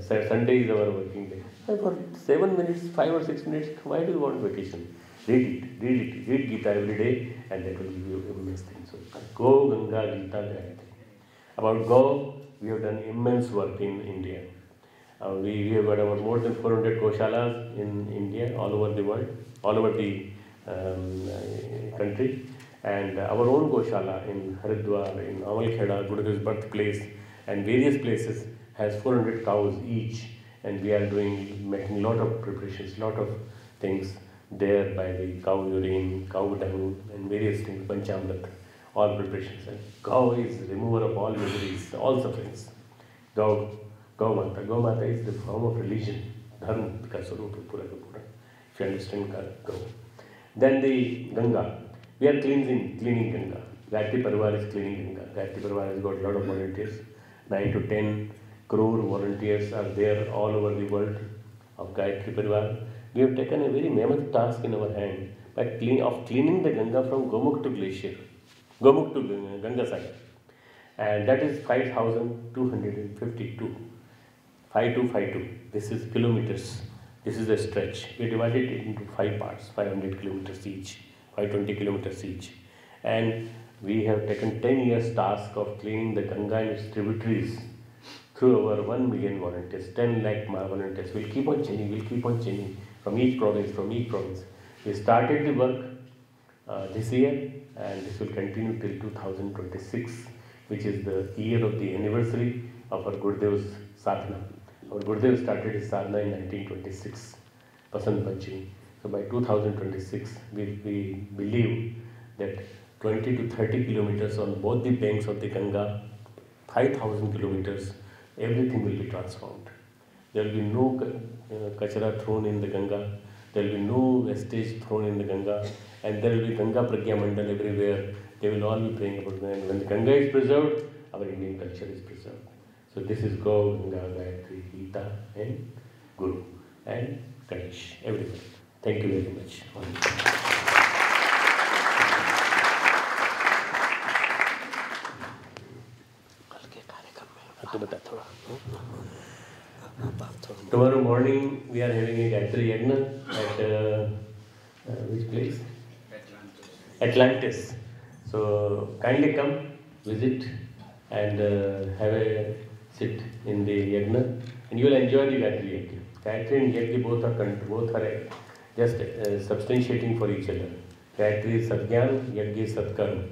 Speaker 3: Sunday is our working day. For 7 minutes, 5 or 6 minutes, why do you want vacation? Read Gita every day, and that will give you immense things. So, Go, Ganga, Gita, Gayatri. About Go, we have done immense work in India. We have got about more than 400 goshalas in India, all over the world, all over the country. And our own goshala in Haridwar, in Amalkheda, Gurudev's birthplace, and various places has 400 cows each. And we are making a lot of preparations, lot of things there by the cow urine, cow dung, and various things, panchamrit, all preparations. And cow is remover of all miseries, all sufferings. Gau Mata is the form of religion, dharma, ka swarup pura ka pura, if you understand Gau. Then the Ganga, we are cleaning Ganga. Gayatri Pariwar is cleaning Ganga. Gayatri Pariwar has got a lot of volunteers. 9 to 10 crore volunteers are there all over the world of Gayatri Pariwar. We have taken a very mammoth task in our hand by cleaning the Ganga from Gomukh to Glacier, Gomukh to Ganga side. And that is 5,252. 5252. This is kilometers. This is the stretch. We divided it into 5 parts, 500 kilometers each, 520 kilometers each. And we have taken 10 years task of cleaning the Ganga and its tributaries through our 1 million volunteers, 10 lakh volunteers. We'll keep on changing from each province. We started the work this year, and this will continue till 2026, which is the year of the anniversary of our Gurudev's sadhana. Our Gurudev started his sadhana in 1926, Pasant Panchami. So by 2026, we believe that 20 to 30 kilometers on both the banks of the Ganga, 5,000 kilometers, everything will be transformed. There will be no kachara thrown in the Ganga, there will be no wastage thrown in the Ganga, and there will be Ganga Pragya Mandal everywhere. They will all be praying about Ganga. And when the Ganga is preserved, our Indian culture is preserved. So this is Go, Ganga, Gayatri, Gita, and Guru, and Ganesh, everybody. Thank you very much. Tomorrow morning we are having a Gayatri Yagna at which place? Atlantis. So kindly come, visit, and have a sit in the Yagna, and you will enjoy the Gayatri Yagna. Gayatri and Yagna both are just substantiating for each other. Gayatri is Sadgyan, Yagna is Satkarma.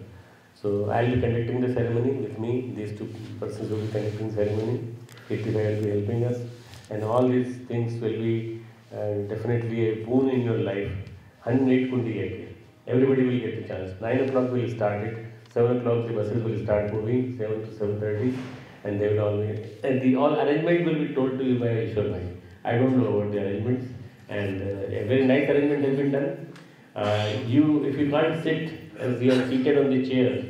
Speaker 3: So I will be conducting the ceremony with me. These two persons will be conducting the ceremony. Kirti Bhai will be helping us. And all these things will be definitely a boon in your life. 108 Kundi Yagna. Everybody will get the chance. 9 o'clock we will start it. 7 o'clock the buses will start moving. 7 to 7:30. And they will all be, and the all arrangement will be told to you by Vishwa Bhai. I don't know about the arrangements. And a very nice arrangement has been done. If you can't sit as you are seated on the chair,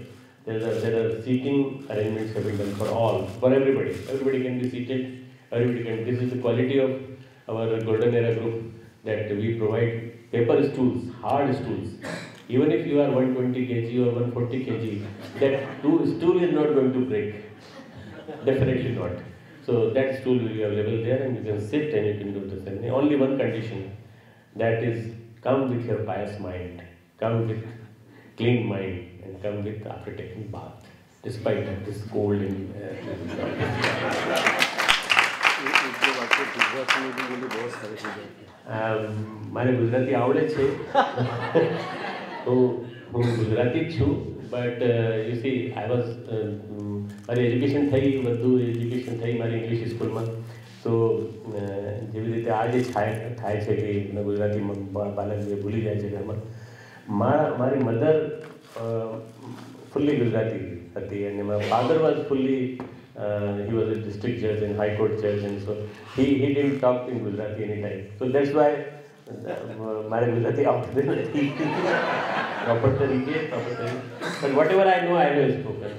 Speaker 3: there are seating arrangements have been done for all, for everybody. Everybody can be seated. Everybody can. This is the quality of our Golden Era group, that we provide paper stools, hard stools. Even if you are 120 kg or 140 kg, that stool is not going to break. Definitely not. So that stool will be available there, and you can sit and you can do the ceremony. Only one condition, that is, come with your pious mind. come with clean mind and come with after taking bath, despite this cold in મારે ગુજરાતી આવડે છે હું ગુજરાતી જ છું but you C I was મારી education થઈ બધું education થઈ મારી ઇંગ્લિશ સ્કૂલમાં તો જેવી રીતે આ જે થાય છે કે ગુજરાતી બાળક જે ભૂલી જાય છે ઘરમાં મારી મધર ફુલ્લી ગુજરાતી હતી અને મારા father was fully he was a district judge and high court judge, and so he didn't talk in Gujarati any time. So that's why my Gujarati after proper tariqe. But whatever I know, I have spoken.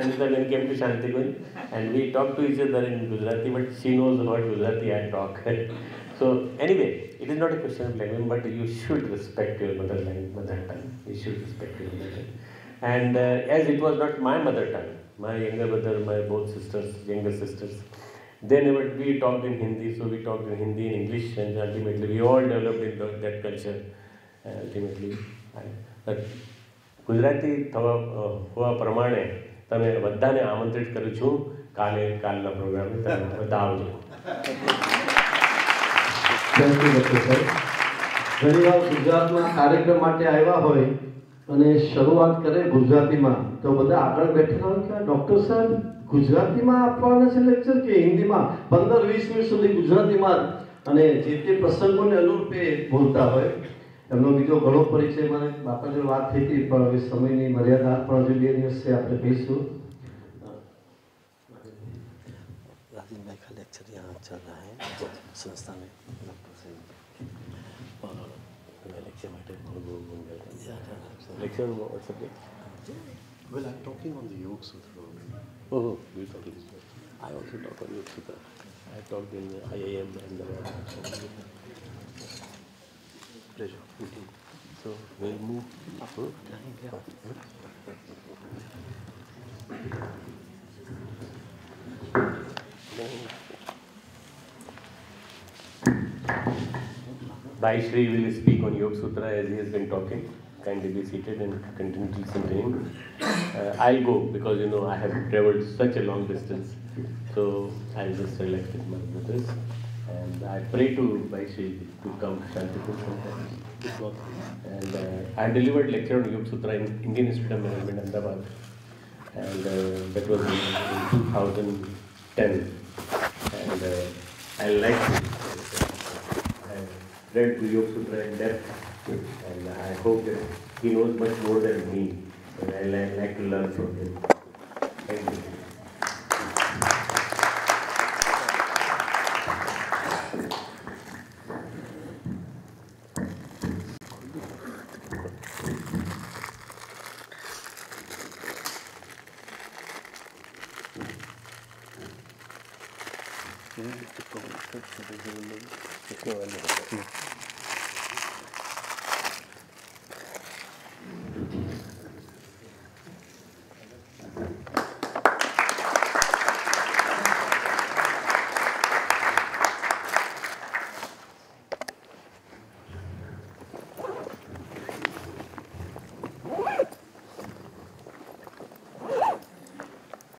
Speaker 3: Anita then came to Shantikunj and we talked to each other in Gujarati, but she knows what Gujarati I talk. So anyway, it is not a question of language, but you should respect your mother tongue. You should respect your mother tongue. And as it was not my mother tongue, my younger brother, my both younger sisters, we talked in Hindi, so we talked in Hindi and English, and ultimately we all developed in that culture. Ultimately, but Gujarati હોવા પ્રમાણે તમે બધાને આમંત્રિત કરું છું કાલના પ્રોગ્રામે તમે બધા આવજો.
Speaker 5: થેન્ક યુ ડૉક્ટર સાહેબ. ઘણીવાર ગુજરાતમાં કાર્યક્રમ માટે આવ્યા હોય અને શરૂઆત કરે ગુજરાતીમાં તો બધા આગળ બેઠેલા હોય કે ડૉક્ટર સાહેબ ગુજરાતીમાં આપવાના છે લેક્ચર કે હિન્દીમાં 15-20 મિનિટ સુધી ગુજરાતીમાં અને જે તે પ્રસંગોને અનુરૂપે બોલતા હોય. એમનો બીજો ઘણો પરિચય મને બાપા જોડે વાત થઈ હતી પણ હવે સમયની મર્યાદા પણ હજુ 2 દિવસથી આપણે કહીશું. राजीव भाई का लेक्चर यहाँ चल रहा है संस्था में
Speaker 3: lecture what subject?
Speaker 5: Well, I'm talking on the Yoga Sutra.
Speaker 3: Oh, you talk this. I also talk on Yoga Sutra. I talked in IIM and
Speaker 5: Pleasure.
Speaker 3: So we'll move up. Bhai Shri will speak on Yoga Sutra as he has been talking. Kindly be seated and continue to listen to him. I'll go because I have travelled such a long distance, so I'll just relax with my brothers. And I pray to Bhai Shri to come to Shantikunj sometime. And I delivered lecture on Yoga Sutra in Indian Institute of Management, Ahmedabad, and that was in 2010. And I liked it. I read the Yoga Sutra in depth, and I hope that he knows much more than me, and I like to learn from him. Thank you.